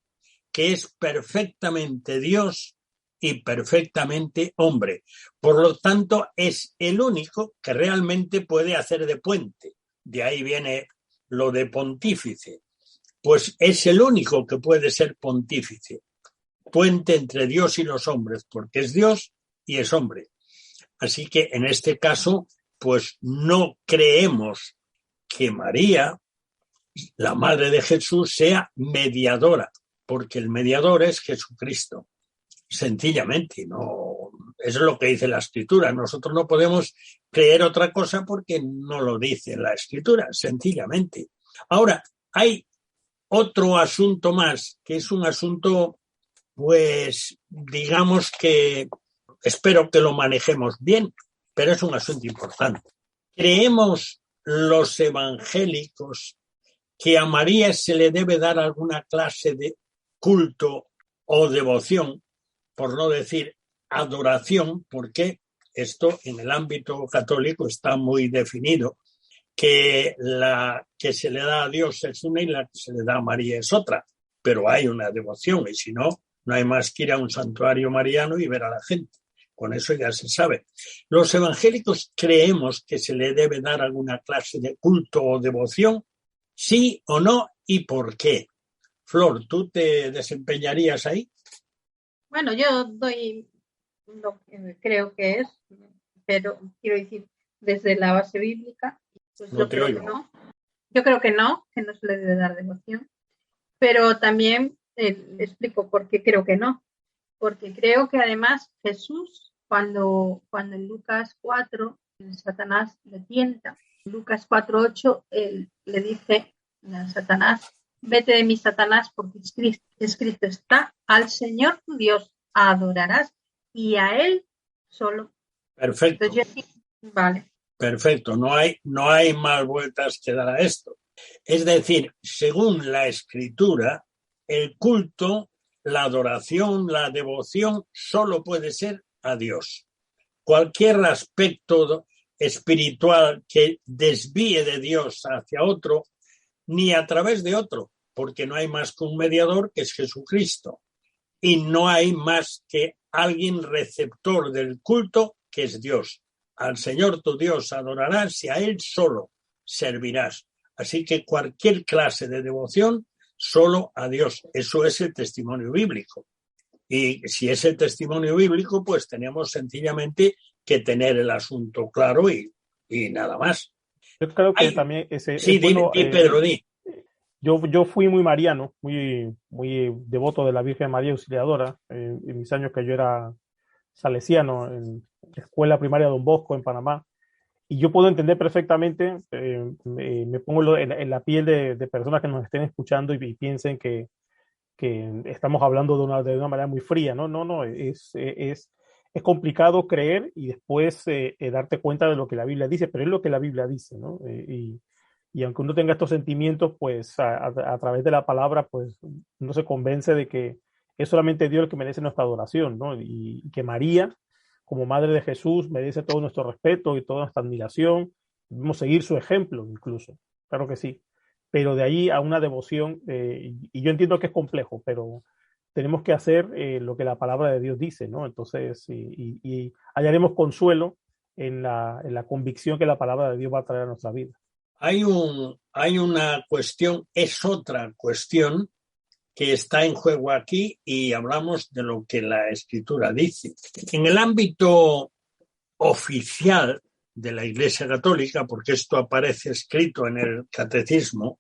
que es perfectamente Dios y perfectamente hombre. Por lo tanto, es el único que realmente puede hacer de puente. De ahí viene lo de pontífice. Pues es el único que puede ser pontífice, puente entre Dios y los hombres, porque es Dios y es hombre. Así que en este caso, pues no creemos que María, la madre de Jesús, sea mediadora, porque el mediador es Jesucristo. Sencillamente, no, eso es lo que dice la Escritura. Nosotros no podemos creer otra cosa porque no lo dice la Escritura, sencillamente. Ahora, hay otro asunto más, que es un asunto, pues, digamos que espero que lo manejemos bien, pero es un asunto importante. ¿Creemos los evangélicos que a María se le debe dar alguna clase de culto o devoción, por no decir adoración, porque esto en el ámbito católico está muy definido, que la que se le da a Dios es una y la que se le da a María es otra, pero hay una devoción y si no, no hay más que ir a un santuario mariano y ver a la gente. Con eso ya se sabe. Los evangélicos creemos que se le debe dar alguna clase de culto o devoción, sí o no, y por qué. Flor, ¿tú te desempeñarías ahí? Bueno, yo doy lo que creo que es, pero quiero decir, desde la base bíblica, pues No yo te creo oigo. que no. Yo creo que no se le debe dar devoción, pero también le explico por qué creo que no. Porque creo que además Jesús, cuando en Lucas 4, Satanás le tienta, en Lucas 4:8, él le dice a Satanás, vete de mí, Satanás, porque escrito está, al Señor tu Dios adorarás y a Él solo. Perfecto. Entonces, vale. Perfecto, no hay más vueltas que dar a esto. Es decir, según la Escritura, el culto, la adoración, la devoción solo puede ser a Dios. Cualquier aspecto espiritual que desvíe de Dios hacia otro, ni a través de otro, porque no hay más que un mediador que es Jesucristo. Y no hay más que alguien receptor del culto que es Dios. Al Señor tu Dios adorarás y a Él solo servirás. Así que cualquier clase de devoción, solo a Dios. Eso es el testimonio bíblico. Y si es el testimonio bíblico, pues tenemos sencillamente que tener el asunto claro y nada más. Yo creo que también sí, bueno, di, Pedro, di. Yo fui muy mariano, muy devoto de la Virgen María Auxiliadora en mis años que yo era salesiano en la escuela primaria Don Bosco en Panamá. Y yo puedo entender perfectamente, me pongo en la piel de personas que nos estén escuchando y piensen que estamos hablando de una manera muy fría. No, es complicado creer y después darte cuenta de lo que la Biblia dice, pero es lo que la Biblia dice, ¿no? Y aunque uno tenga estos sentimientos, pues a través de la palabra, pues uno se convence de que es solamente Dios el que merece nuestra adoración, ¿no? Y que María, como Madre de Jesús, merece todo nuestro respeto y toda nuestra admiración. Debemos seguir su ejemplo incluso, claro que sí. Pero de ahí a una devoción, y yo entiendo que es complejo, pero tenemos que hacer lo que la palabra de Dios dice, ¿no? Entonces, y hallaremos consuelo en la convicción que la palabra de Dios va a traer a nuestra vida. Hay una cuestión, es otra cuestión que está en juego aquí y hablamos de lo que la Escritura dice. En el ámbito oficial de la Iglesia Católica, porque esto aparece escrito en el Catecismo,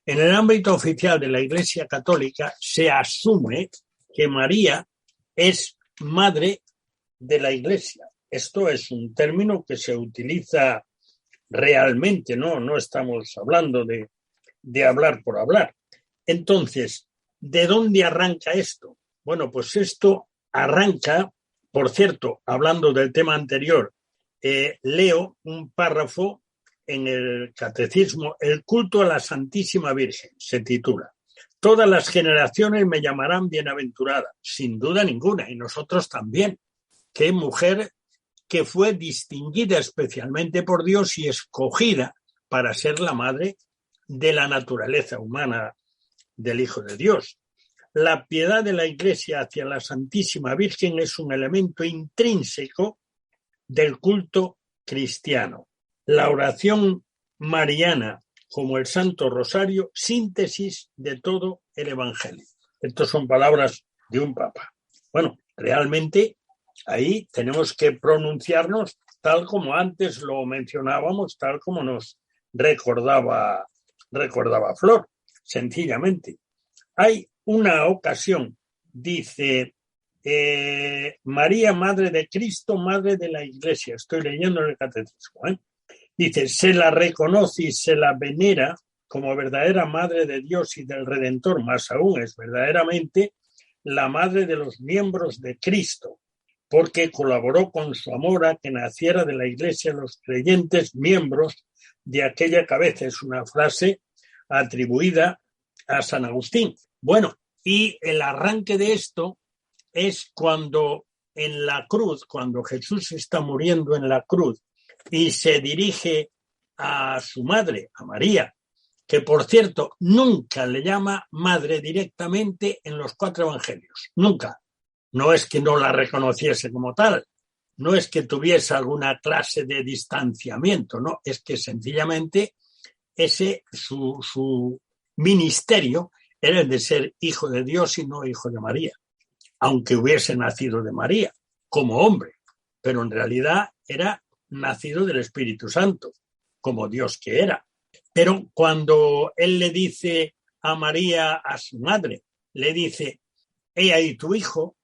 en el ámbito oficial de la Iglesia Católica se asume que María es madre de la Iglesia. Esto es un término que se utiliza realmente, no estamos hablando de hablar por hablar. Entonces, ¿de dónde arranca esto? Bueno, pues esto arranca, por cierto, hablando del tema anterior, leo un párrafo en el Catecismo, el culto a la Santísima Virgen, se titula. Todas las generaciones me llamarán bienaventurada, sin duda ninguna, y nosotros también. Qué mujer que fue distinguida especialmente por Dios y escogida para ser la madre de la naturaleza humana del Hijo de Dios. La piedad de la Iglesia hacia la Santísima Virgen es un elemento intrínseco del culto cristiano. La oración mariana como el Santo Rosario, síntesis de todo el Evangelio. Estas son palabras de un papa. Bueno, realmente ahí tenemos que pronunciarnos tal como antes lo mencionábamos, tal como nos recordaba Flor, sencillamente. Hay una ocasión, dice María, Madre de Cristo, Madre de la Iglesia. Estoy leyendo en el Catecismo. Dice, se la reconoce y se la venera como verdadera Madre de Dios y del Redentor, más aún es verdaderamente la Madre de los miembros de Cristo, porque colaboró con su amor a que naciera de la Iglesia los creyentes miembros de aquella cabeza. Es una frase atribuida a San Agustín. Bueno, y el arranque de esto es cuando en la cruz, cuando Jesús está muriendo en la cruz y se dirige a su madre, a María, que por cierto nunca le llama madre directamente en los 4 evangelios, nunca. No es que no la reconociese como tal, no es que tuviese alguna clase de distanciamiento, no, es que sencillamente su ministerio era el de ser hijo de Dios y no hijo de María, aunque hubiese nacido de María como hombre, pero en realidad era nacido del Espíritu Santo, como Dios que era. Pero cuando él le dice a María, a su madre, le dice, he ahí tu hijo,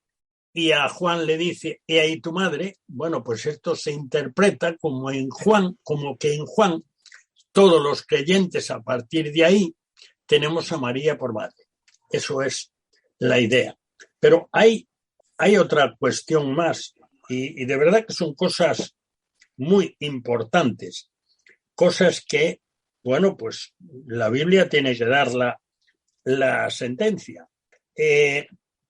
y a Juan le dice, he ahí tu madre, bueno, pues esto se interpreta como que en Juan todos los creyentes a partir de ahí tenemos a María por madre. Eso es la idea. Pero hay otra cuestión más, y de verdad que son cosas muy importantes, cosas que, bueno, pues la Biblia tiene que dar la sentencia.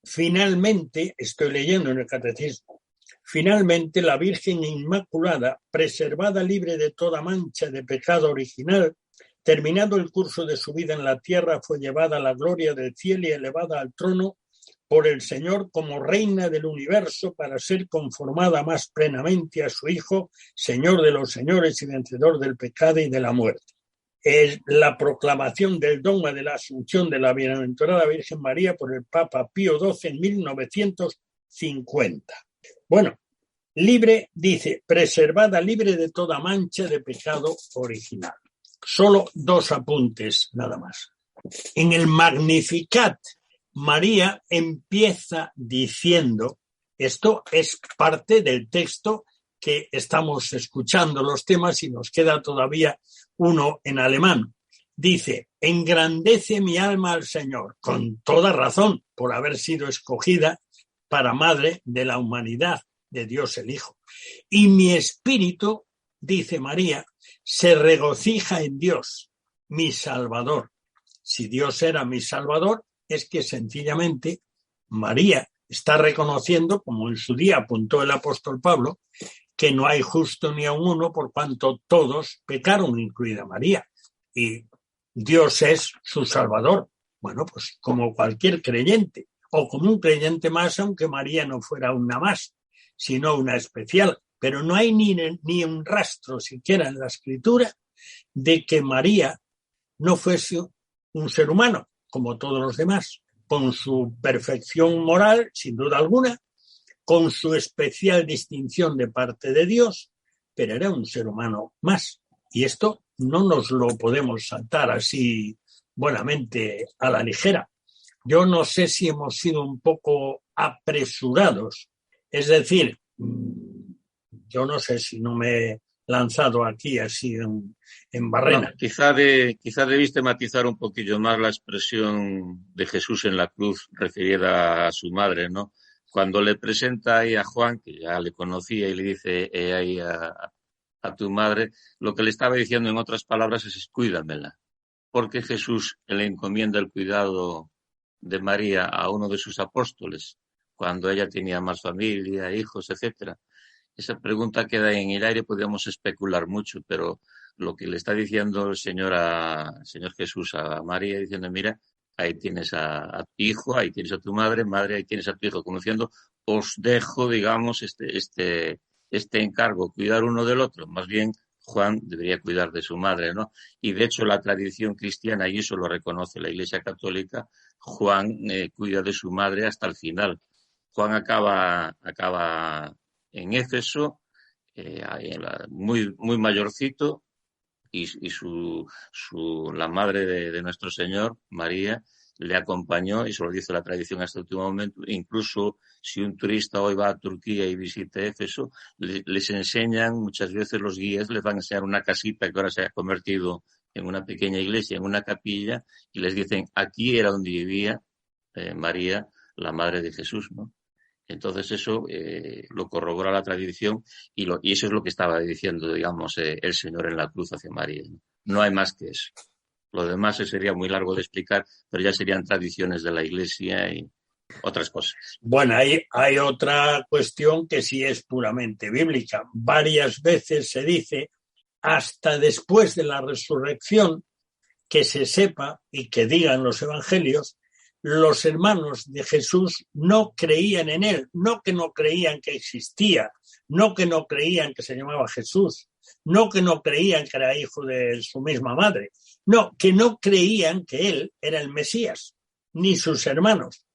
Finalmente, estoy leyendo en el Catecismo, finalmente la Virgen Inmaculada, preservada libre de toda mancha de pecado original, terminado el curso de su vida en la tierra, fue llevada a la gloria del cielo y elevada al trono por el Señor como reina del universo para ser conformada más plenamente a su Hijo, Señor de los señores y vencedor del pecado y de la muerte. Es la proclamación del dogma de la Asunción de la Bienaventurada Virgen María por el Papa Pío XII en 1950. Bueno, libre, dice, preservada libre de toda mancha de pecado original. Solo 2 apuntes, nada más. En el Magnificat, María empieza diciendo, esto es parte del texto que estamos escuchando los temas y nos queda todavía uno en alemán. Dice, engrandece mi alma al Señor, con toda razón, por haber sido escogida para madre de la humanidad, de Dios el Hijo. Y mi espíritu, dice María, se regocija en Dios, mi Salvador. Si Dios era mi Salvador, es que sencillamente María está reconociendo, como en su día apuntó el apóstol Pablo, que no hay justo ni aun uno, por cuanto todos pecaron, incluida María. Y Dios es su Salvador. Bueno, pues como cualquier creyente, o como un creyente más, aunque María no fuera una más, sino una especial. Pero no hay ni un rastro siquiera en la Escritura de que María no fuese un ser humano, como todos los demás, con su perfección moral, sin duda alguna, con su especial distinción de parte de Dios, pero era un ser humano más. Y esto no nos lo podemos saltar así buenamente a la ligera. Yo no sé si hemos sido un poco apresurados. Es decir, yo no sé si no me he lanzado aquí así en barrena. No, quizá debiste matizar un poquillo más la expresión de Jesús en la cruz referida a su madre, ¿no? Cuando le presenta ahí a Juan, que ya le conocía, y le dice ahí a tu madre, lo que le estaba diciendo en otras palabras es cuídamela. Porque Jesús le encomienda el cuidado de María a uno de sus apóstoles, cuando ella tenía más familia, hijos, etcétera. Esa pregunta queda en el aire, podríamos especular mucho, pero lo que le está diciendo el Señor Jesús a María, diciendo, mira, ahí tienes a tu hijo, ahí tienes a tu madre, ahí tienes a tu hijo, conociendo, os dejo, digamos, este encargo, cuidar uno del otro. Más bien, Juan debería cuidar de su madre, ¿no? Y de hecho, la tradición cristiana, y eso lo reconoce la Iglesia Católica, Juan cuida de su madre hasta el final. Juan acaba en Éfeso, muy, muy mayorcito, y la madre de nuestro Señor, María, le acompañó, y se lo dice la tradición hasta el último momento. Incluso si un turista hoy va a Turquía y visita Éfeso, les enseñan, muchas veces los guías les van a enseñar una casita que ahora se ha convertido en una pequeña iglesia, en una capilla, y les dicen, aquí era donde vivía María, la madre de Jesús, ¿no? Entonces eso lo corrobora la tradición y eso es lo que estaba diciendo, digamos, el Señor en la cruz hacia María. No hay más que eso. Lo demás sería muy largo de explicar, pero ya serían tradiciones de la Iglesia y otras cosas. Bueno, hay otra cuestión que sí es puramente bíblica. Varias veces se dice hasta después de la resurrección, que se sepa y que digan los evangelios, los hermanos de Jesús no creían en él, no que no creían que existía, no que no creían que se llamaba Jesús, no que no creían que era hijo de su misma madre, no, que no creían que él era el Mesías, ni sus hermanos.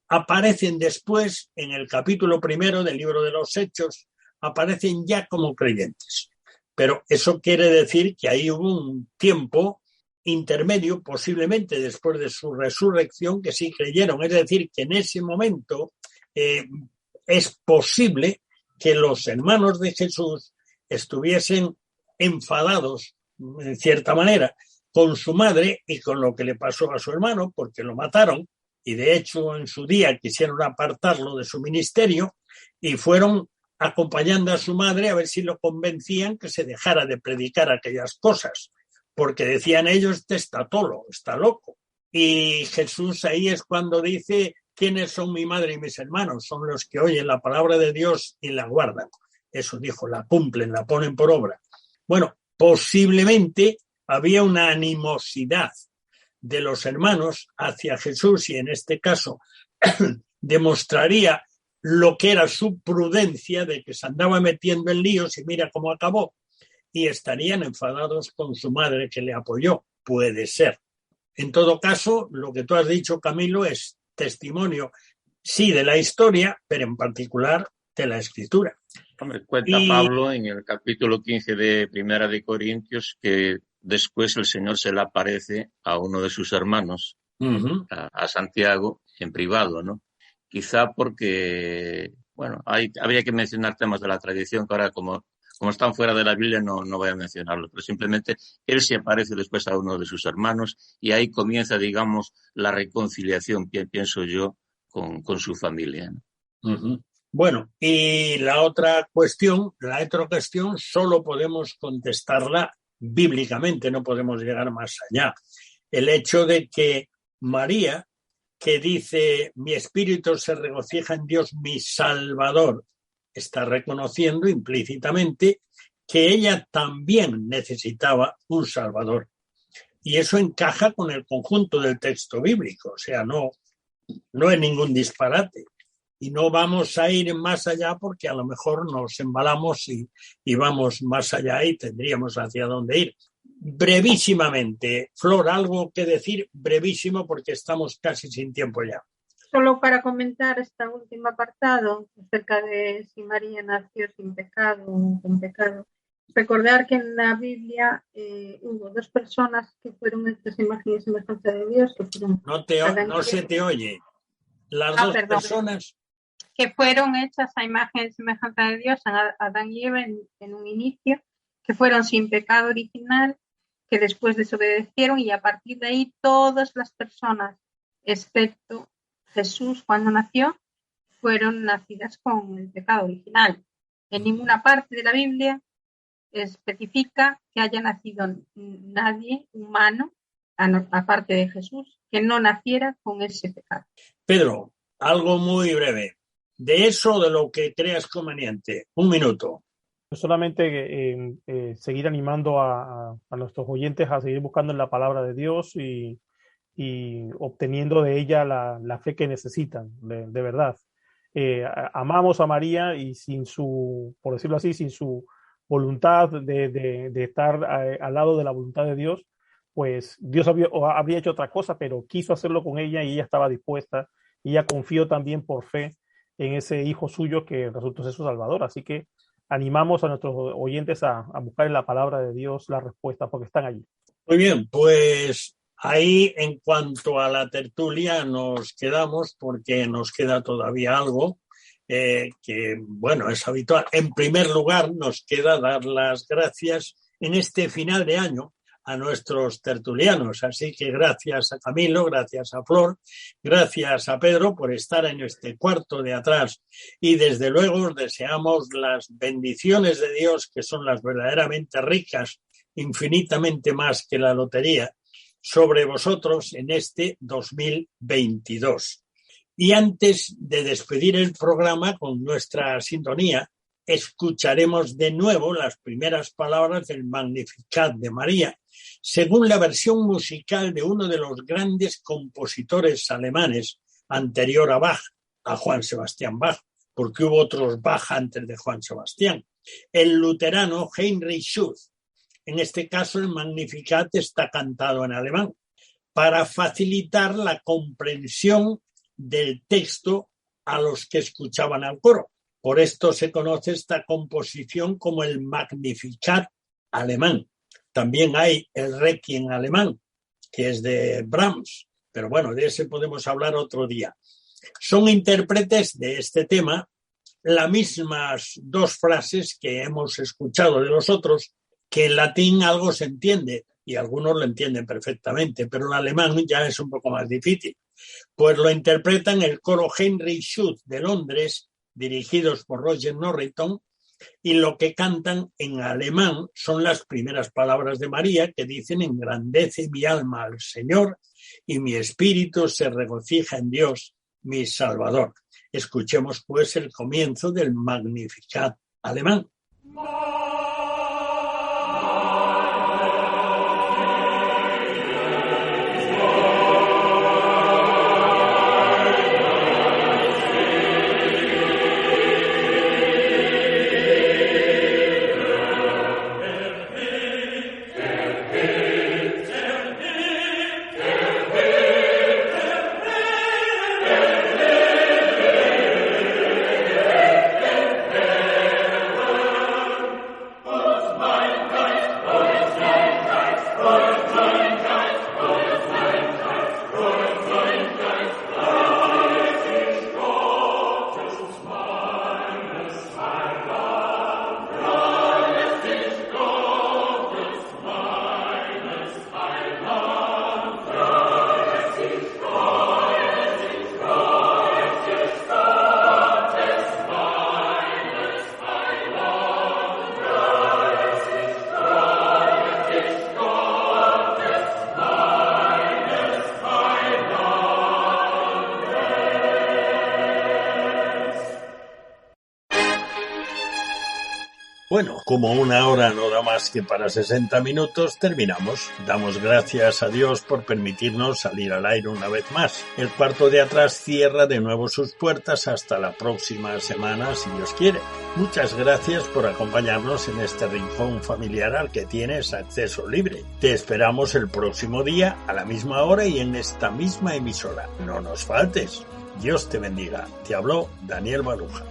Aparecen después, en el capítulo 1 del libro de los Hechos, aparecen ya como creyentes. Pero eso quiere decir que ahí hubo un tiempo intermedio, posiblemente después de su resurrección, que sí creyeron. Es decir, que en ese momento es posible que los hermanos de Jesús estuviesen enfadados, en cierta manera, con su madre y con lo que le pasó a su hermano, porque lo mataron, y de hecho en su día quisieron apartarlo de su ministerio y fueron acompañando a su madre a ver si lo convencían que se dejara de predicar aquellas cosas, porque decían ellos, este está tolo, está loco. Y Jesús ahí es cuando dice, ¿quiénes son mi madre y mis hermanos? Son los que oyen la palabra de Dios y la guardan. Eso dijo, la cumplen, la ponen por obra. Bueno, posiblemente había una animosidad de los hermanos hacia Jesús y en este caso demostraría lo que era su prudencia de que se andaba metiendo en líos y mira cómo acabó. Y estarían enfadados con su madre que le apoyó. Puede ser. En todo caso, lo que tú has dicho, Camilo, es testimonio, sí, de la historia, pero en particular de la Escritura. Hombre, cuenta Pablo en el capítulo 15 de Primera de Corintios que después el Señor se le aparece a uno de sus hermanos, a Santiago, en privado, ¿no? Quizá porque, bueno, habría que mencionar temas de la tradición que ahora como están fuera de la Biblia no voy a mencionarlos, pero simplemente él se aparece después a uno de sus hermanos y ahí comienza, digamos, la reconciliación, pienso yo, con su familia, ¿no? Bueno, y la otra cuestión solo podemos contestarla bíblicamente, no podemos llegar más allá. El hecho de que María, que dice, mi espíritu se regocija en Dios, mi Salvador, está reconociendo implícitamente que ella también necesitaba un Salvador. Y eso encaja con el conjunto del texto bíblico, o sea, no es ningún disparate. Y no vamos a ir más allá porque a lo mejor nos embalamos y vamos más allá y tendríamos hacia dónde ir. Brevísimamente, Flor, algo que decir brevísimo porque estamos casi sin tiempo ya. Solo para comentar este último apartado acerca de si María nació sin pecado o con pecado. Recordar que en la Biblia hubo dos personas que fueron hechas imagen y semejanza de Dios. Que fueron no se te oye. Las dos personas que fueron hechas a imagen y semejanza de Dios, Adán y Eva en un inicio, que fueron sin pecado original, que después desobedecieron y a partir de ahí todas las personas, excepto Jesús cuando nació, fueron nacidas con el pecado original. En ninguna parte de la Biblia especifica que haya nacido nadie humano, aparte de Jesús, que no naciera con ese pecado. Pedro, algo muy breve. De eso, de lo que creas conveniente. 1 minuto. Solamente seguir animando a nuestros oyentes a seguir buscando en la palabra de Dios y obteniendo de ella la fe que necesitan, de verdad. Amamos a María y sin su, por decirlo así, sin su voluntad de estar al lado de la voluntad de Dios, pues Dios habría hecho otra cosa, pero quiso hacerlo con ella y ella estaba dispuesta y ella confió también por fe en ese hijo suyo que resultó ser su Salvador. Así que animamos a nuestros oyentes a buscar en la palabra de Dios la respuesta, porque están allí. Muy bien, pues ahí en cuanto a la tertulia nos quedamos porque nos queda todavía algo que, bueno, es habitual. En primer lugar, nos queda dar las gracias en este final de año a nuestros tertulianos. Así que gracias a Camilo, gracias a Flor, gracias a Pedro por estar en este cuarto de atrás. Y desde luego os deseamos las bendiciones de Dios, que son las verdaderamente ricas, infinitamente más que la lotería, sobre vosotros en este 2022. Y antes de despedir el programa con nuestra sintonía, escucharemos de nuevo las primeras palabras del Magnificat de María, según la versión musical de uno de los grandes compositores alemanes anterior a Bach, a Juan Sebastián Bach, porque hubo otros Bach antes de Juan Sebastián, el luterano Heinrich Schütz. En este caso, el Magnificat está cantado en alemán para facilitar la comprensión del texto a los que escuchaban al coro. Por esto se conoce esta composición como el Magnificat alemán. También hay el Requiem alemán, que es de Brahms, pero bueno, de ese podemos hablar otro día. Son intérpretes de este tema las mismas dos frases que hemos escuchado de los otros, que en latín algo se entiende y algunos lo entienden perfectamente, pero en alemán ya es un poco más difícil. Pues lo interpretan el coro Heinrich Schütz de Londres, dirigidos por Roger Norrington, y lo que cantan en alemán son las primeras palabras de María que dicen: engrandece mi alma al Señor y mi espíritu se regocija en Dios, mi Salvador. Escuchemos pues el comienzo del Magnificat alemán. Bueno, como una hora no da más que para 60 minutos, terminamos. Damos gracias a Dios por permitirnos salir al aire una vez más. El cuarto de atrás cierra de nuevo sus puertas hasta la próxima semana, si Dios quiere. Muchas gracias por acompañarnos en este rincón familiar al que tienes acceso libre. Te esperamos el próximo día, a la misma hora y en esta misma emisora. No nos faltes. Dios te bendiga. Te habló Daniel Baluja.